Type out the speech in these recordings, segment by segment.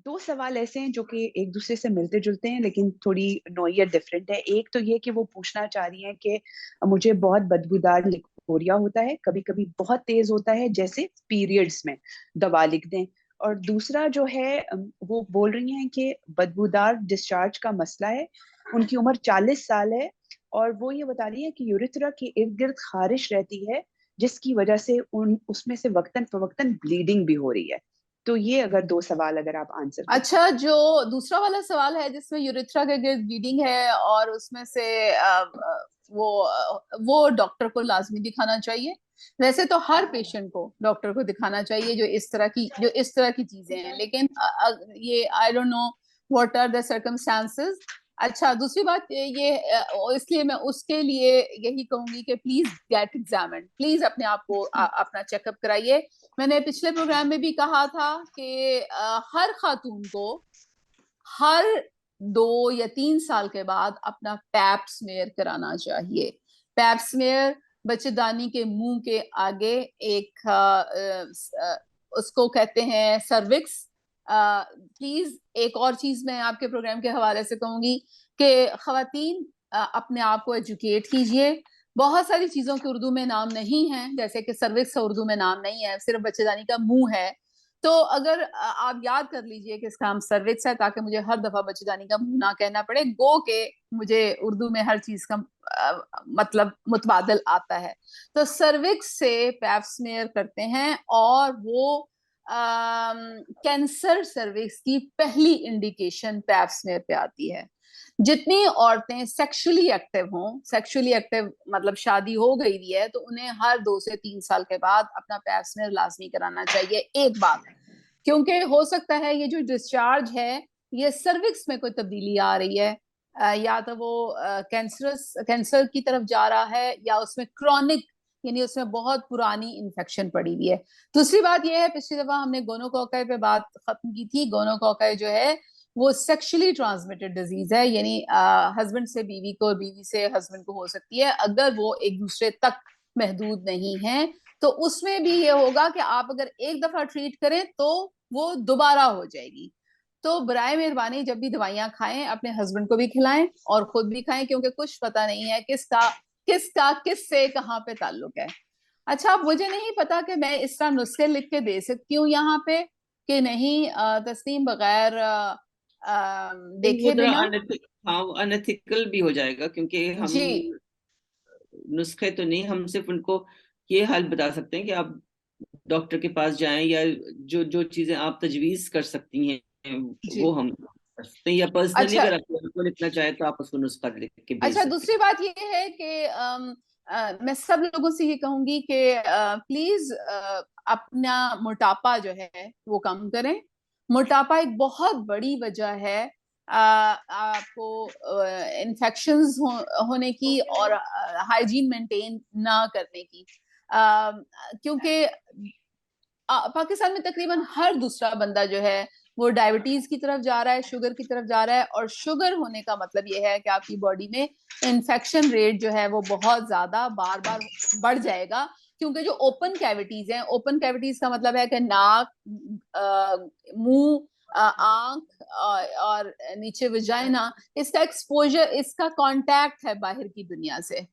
2 सवाल ऐसे हैं जो कि एक दूसरे से मिलते-जुलते हैं लेकिन थोड़ी नौइयत डिफरेंट है। एक तो ये कि वो पूछना चाह रही हैं कि मुझे बहुत बदबूदार लिकोरिया होता है, कभी-कभी बहुत तेज़ होता है जैसे पीरियड्स में, दवा लिख दें। और दूसरा जो है वो बोल रही हैं कि बदबूदार डिस्चार्ज का मसला है, उनकी उम्र 40 साल है और वो ये बता रही हैं कि यूरेथ्रा के इर्द-गिर्द ख़ारिश रहती है, जिसकी वजह से उन उसमें से वक़्तन-फ़वक़्तन ब्लीडिंग भी हो रही है। तो ये अगर 2 सवाल अगर आप आंसर कर सकें। अच्छा, जो दूसरा वाला सवाल है जिसमें यूरेथ्रा के गिर्द ब्लीडिंग है और उसमें से वो डॉक्टर को लाजमी दिखाना चाहिए। वैसे तो हर पेशेंट को डॉक्टर को दिखाना चाहिए जो इस तरह की चीजें हैं, लेकिन ये I don't know what are the circumstances. अच्छा, दूसरी बात ये इसलिए मैं उसके लिए यही कहूंगी कि प्लीज गेट एग्जामिन्ड, प्लीज अपने आप को अपना चेकअप कराइए। मैंने पिछले प्रोग्राम में भी कहा था कि हर खातून को हर 2 या 3 साल के बाद अपना पैप स्मेयर कराना चाहिए। पैप स्मेयर बच्चेदानी के मुंह के आगे एक उसको कहते हैं सर्विक्स। प्लीज एक और चीज मैं आपके प्रोग्राम के हवाले से कहूंगी कि खवातीन अपने आप को एजुकेट कीजिए। बहुत सारी चीजों के उर्दू में नाम नहीं है, जैसे कि सर्विक्स उर्दू में नाम नहीं है, सिर्फ बच्चेदानी का मुंह है। तो अगर आप याद कर लीजिए कि इसका नाम सर्विक्स है, ताकि मुझे हर दफा बच्चेदानी का मुंह ना कहना पड़े, गो के मुझे उर्दू में हर चीज का मतलब मुतबादल आता है। तो सर्विक्स से पैप स्मेयर करते हैं और वो कैंसर सर्विक्स की पहली इंडिकेशन पैप स्मेयर पे आती है। जितनी औरतें सेक्सुअली एक्टिव हों, सेक्सुअली एक्टिव मतलब शादी हो गई भी है, तो उन्हें हर 2 से 3 साल के बाद अपना पैप स्मेयर लाजमी कराना चाहिए। एक बात, क्योंकि हो सकता है ये जो डिस्चार्ज है ये सर्विक्स में कोई तब्दीली आ रही है, या तो वो कैंसर की तरफ जा रहा है या उसमें क्रॉनिक यानी उसमें बहुत पुरानी इन्फेक्शन पड़ी हुई है। दूसरी बात यह है, पिछली दफा हमने गोनोकॉकाई पे बात खत्म की थी। गोनोकॉकाई जो है वो सेक्सुअली ट्रांसमिटेड डिजीज है, यानी हस्बैंड से बीवी को, बीवी से हस्बैंड को हो सकती है अगर वो एक दूसरे तक महदूद नहीं है। तो उसमें भी ये होगा कि आप अगर एक दफा ट्रीट करें तो वो दोबारा हो जाएगी। तो बराए मेहरबानी जब भी दवाइयां खाएं अपने हस्बैंड को भी खिलाएं और खुद भी खाएं, क्योंकि कुछ पता नहीं है किसका किससे कहाँ पे ताल्लुक है। अच्छा, अब मुझे नहीं पता कि मैं इस तरह नुस्खे लिख के दे सकती हूँ यहाँ पे कि नहीं, तस्लीम बगैर वो देखे जरा बिना। हाँ, वो अनएथिकल भी हो जाएगा, क्योंकि हम जी नुस्खे तो नहीं, हम सिर्फ उनको ये हल बता सकते हैं कि आप डॉक्टर के पास जाएं, या जो जो चीजें आप तजवीज कर सकती हैं जी। वो हम कर सकते हैं, या पर्सनली अच्छा अगर आपको लिखना चाहे तो आप उसको नुस्खा लिख के भेज अच्छा, सकते दूसरी बात ये है कि मैं सब लोगों से ये कहूंगी कि प्लीज अपना मोटापा जो है वो कम करें। मोटापा एक बहुत बड़ी वजह है आपको इन्फेक्शंस होने की और हाइजीन मेंटेन ना करने की। क्योंकि पाकिस्तान में तकरीबन हर दूसरा बंदा जो है वो डायबिटीज की तरफ जा रहा है, शुगर की तरफ जा रहा है, और शुगर होने का मतलब ये है कि आपकी बॉडी में इन्फेक्शन रेट जो है वो बहुत ज्यादा बार बार बढ़ जाएगा। क्योंकि जो ओपन कैविटीज हैं, ओपन कैविटीज का मतलब है कि नाक, मुंह, आंख और नीचे वजाइना, इसका एक्सपोजर, इसका कांटेक्ट है बाहर की दुनिया से,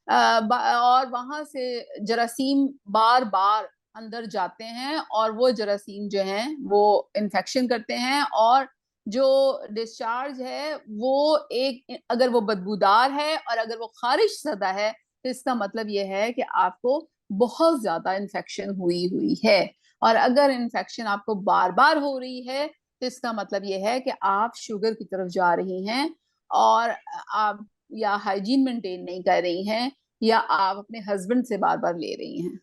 और वहां से जरासीम बार बार अंदर जाते हैं और वो जरासीम जो हैं वो इन्फेक्शन करते हैं। और जो डिस्चार्ज है वो एक, अगर वो बदबूदार है और अगर वो खारिश ज़दा है, तो इसका मतलब ये है कि आपको बहुत ज्यादा इन्फेक्शन हुई हुई है। और अगर इन्फेक्शन आपको बार बार हो रही है, तो इसका मतलब ये है कि आप शुगर की तरफ जा रही हैं, और आप या हाइजीन मेंटेन नहीं कर रही हैं, या आप अपने हस्बैंड से बार बार ले रही हैं।